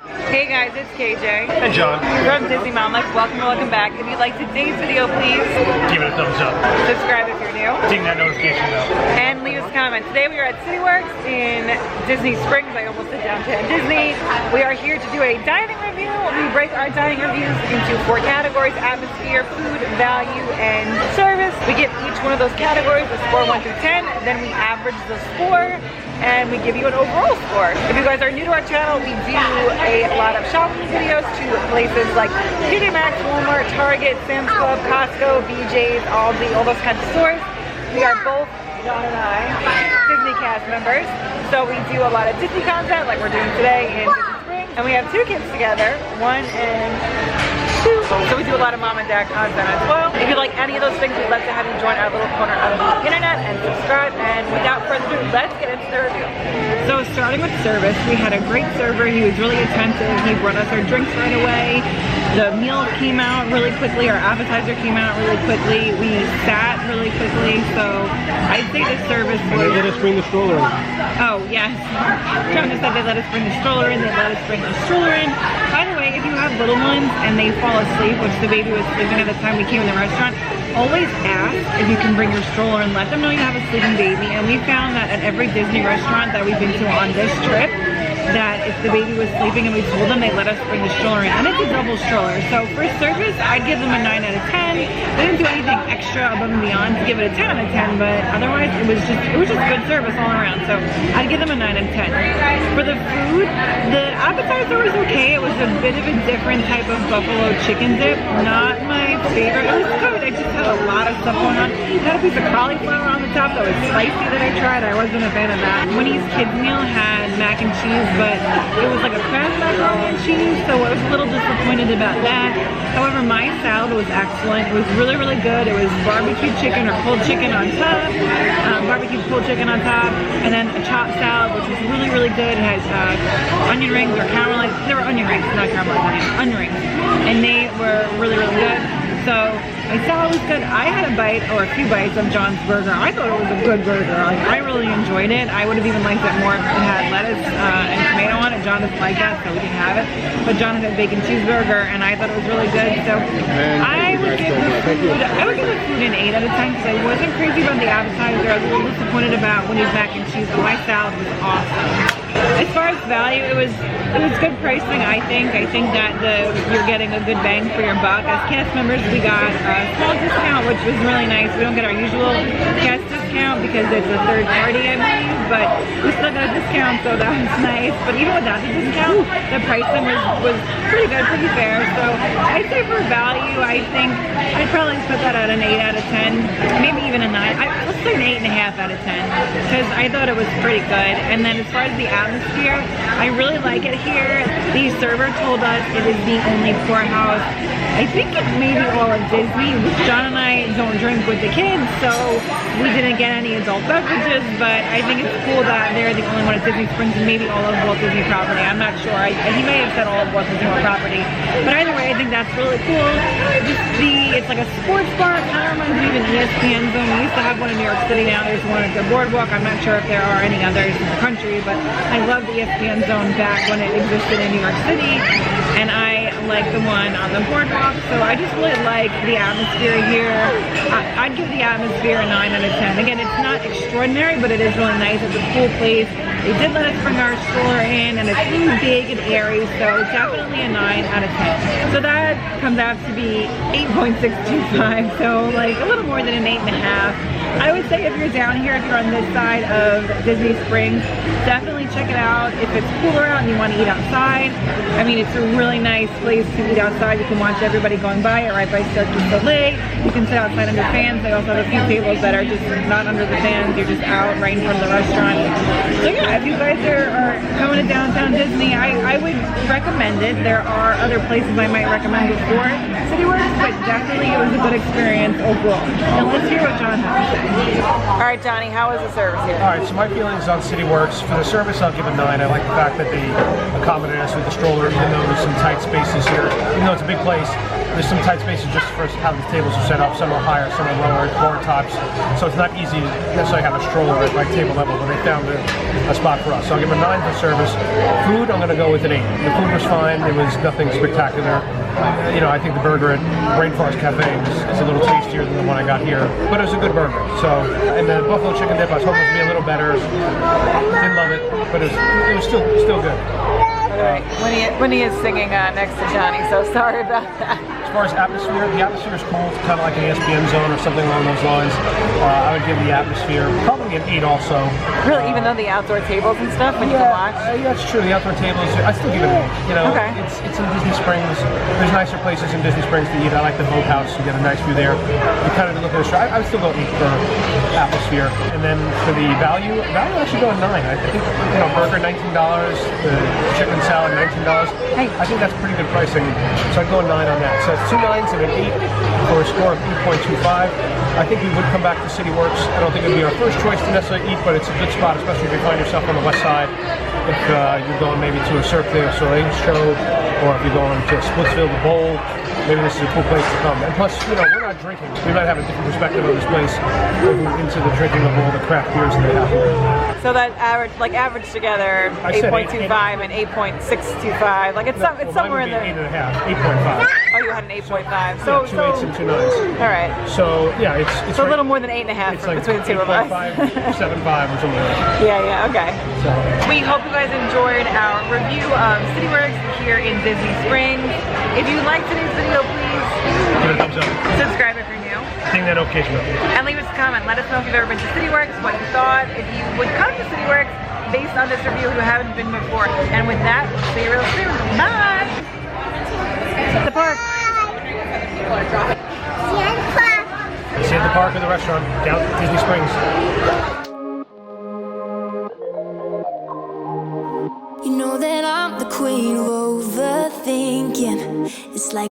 Hey guys, it's KJ. And John. From Disney Mom Life. Welcome back. If you liked today's video, please give it a thumbs up. Subscribe if you're new. Ding that notification bell. And leave us a comment. Today we are at CityWorks in Disney Springs. I almost said downtown Disney. We are here to do a dining review. We break our dining reviews into 4 categories: atmosphere, food, value, and service. We give each one of those categories a score 1 through 10. Then we average the score and we give you an overall score. If you guys are new to our channel, we do a lot of shopping videos to places like TJ Maxx, Walmart, Target, Sam's Club, Costco, BJ's, Aldi, all those kinds of stores. We are both, John and I, Disney cast members. So we do a lot of Disney content like we're doing today in Disney Springs. And we have 2 kids together, 1 and 2. So we do a lot of mom and dad content as well. If you like any of those things, we'd love to have you join our little corner of the internet and subscribe. And without further ado, let's get into the review. So starting with service, we had a great server. He was really attentive. He brought us our drinks right away. The meal came out really quickly. Our appetizer came out really quickly. We sat really quickly. So I'd say the service was... They let us bring the stroller in. Oh, yes. John just said they let us bring the stroller in. They let us bring the stroller in. By the way, if you have little ones and they fall asleep, which the baby was sleeping at the time we came in the restaurant, always ask if you can bring your stroller and let them know you have a sleeping baby. And we found that at every Disney restaurant that we've been to on this trip, that if the baby was sleeping and we told them, they let us bring the stroller in. And it's a double stroller. So for service, I'd give them a 9 out of 10. They didn't do anything extra above and beyond to give it a 10 out of 10, but otherwise it was just good service all around. So I'd give them a 9 out of 10. For the food, the appetizer was okay. It was a bit of a different type of buffalo chicken dip. Not my favorite. It was good. It just had a lot of stuff going on. It had a piece of cauliflower on the top that was spicy that I tried. I wasn't a fan of that. Winnie's kids meal had mac and cheese, but it was like a Kraft macaroni and cheese, so I was a little disappointed about that. However, my salad was excellent. It was really, really good. It was barbecue chicken or pulled chicken on top, barbecue pulled chicken on top, and then a chopped salad, which was really, really good. It had onion rings or caramelized. They were onion rings, not caramelized onion rings, and they were really, really good. So my salad was good. I had a bite or a few bites of John's burger. I thought it was a good burger. Like, I really enjoyed it. I would have even liked it more if it had lettuce and tomato on it. John doesn't like that, so we didn't have it. But John had a bacon cheeseburger, and I thought it was really good. So I would give the food an 8 out of 10 because I wasn't crazy about the appetizer. I was a little disappointed about Winnie's mac and cheese, but my salad was awesome. As far as value, it was good pricing, I think. I think that you're getting a good bang for your buck. As cast members, we got a small discount, which was really nice. We don't get our usual guest discount because it's a third party, I believe, but we still got a discount, so that was nice. But even without the discount, the pricing was pretty good, pretty fair. So I'd say for value, I think I'd probably put that at an 8 out of 10, maybe even a 9. Let's say an 8.5 out of 10 because I thought it was pretty good. And then as far as the atmosphere, I really like it here. The server told us it is the only poorhouse. I think it's maybe all of Disney. John and I don't drink with the kids, so we didn't get any adult beverages, but I think it's cool that they're the only one at Disney Springs and maybe all of Walt Disney property. I'm not sure. He may have said all of Walt Disney World property. But either way, I think that's really cool. It's like a sports bar. It kind of reminds me of an ESPN zone. We used to have one in New York City. Now there's one at the Boardwalk. I'm not sure if there are any others in the country, but I love the ESPN zone back when it existed in New York City. And I like the one on the Boardwalk. So I just really like the atmosphere here. I'd give the atmosphere a 9 out of 10. Again, it's not extraordinary, but it is really nice. It's a cool place. They did let us bring our stroller in, and it's really big and airy, so definitely a 9 out of 10. So that comes out to be 8.625, so like a little more than an 8.5. I would say if you're down here, if you're on this side of Disney Springs, definitely check it out. If it's cooler out and you want to eat outside, I mean, it's a really nice place to eat outside. You can watch everybody going by it right by Cirque du Soleil. You can sit outside under fans. They also have a few tables that are just not under the fans. You're just out right in front of the restaurant. So yeah, if you guys are coming to downtown Disney, I would recommend it. There are other places I might recommend before CityWorks, but definitely it was a good experience overall. Now let's hear what John has to say. All right, Johnny, how was the service here? All right, so my feelings on CityWorks, for the service I'll give a 9. I like the fact that they accommodated us with the stroller, even though there's some tight spaces here. Even though it's a big place, There's some tight spaces just for how the tables are set up. Some are higher, some are lower, bar tops. So it's not easy to necessarily have a stroller at like table level, but they found a spot for us. So I'll give them a 9 for service. Food, I'm going to go with an 8. The food was fine. It was nothing spectacular. You know, I think the burger at Rainforest Cafe is a little tastier than the one I got here, but it was a good burger. So, and the buffalo chicken dip, I was hoping it would be a little better. Didn't love it, but it was still good. Right. Winnie is singing next to Johnny, so sorry about that. As far as atmosphere, the atmosphere is cool. It's kind of like an ESPN zone or something along those lines. I would give the atmosphere probably an 8 also. Really, even though the outdoor tables and stuff, when you can watch? Yeah, it's true. The outdoor tables, I still give it an 8. You know, okay. It's in Disney Springs. There's nicer places in Disney Springs to eat. I like the boathouse. You get a nice view there. You kind of look at the show. I would still go 8 for atmosphere. And then for the value I actually go a 9. I think, you know, burger $19, the chicken salad $19. Hey. I think that's pretty good pricing. So I'd go a 9 on that. So it's 2 9s and an 8 for a score of 8.25. I think we would come back to City Works. I don't think it would be our first choice to necessarily eat, but it's a good spot, especially if you find yourself on the west side. If you're going maybe to a Cirque du Soleil show, or if you're going to Splitsville, the Bowl, maybe this is a cool place to come. And plus, you know, we're not drinking. We might have a different perspective of this place into the drinking of all the craft beers that they have here. So that average together, 8.25 and 8.625. Like it's somewhere in there. 8.5, 8.5. Oh, you had an 8.5. So 2 8s and 2 9s. All right. So yeah, it's a little more than 8.5 it's like between the two of us. 8.5, 7.5 or something like that. Yeah, okay. So we hope you guys enjoyed our review of CityWorks here in Disney Springs. If you liked today's video, please give it a thumbs up. Subscribe if you're new. Ding that notification bell. And leave us a comment. Let us know if you've ever been to CityWorks, what you thought, if you would come to CityWorks based on this review who haven't been before. And with that, we'll see you real soon. Bye! The park. See you at the park or the restaurant down at Disney Springs. You know that I'm the queen of overthinking. It's like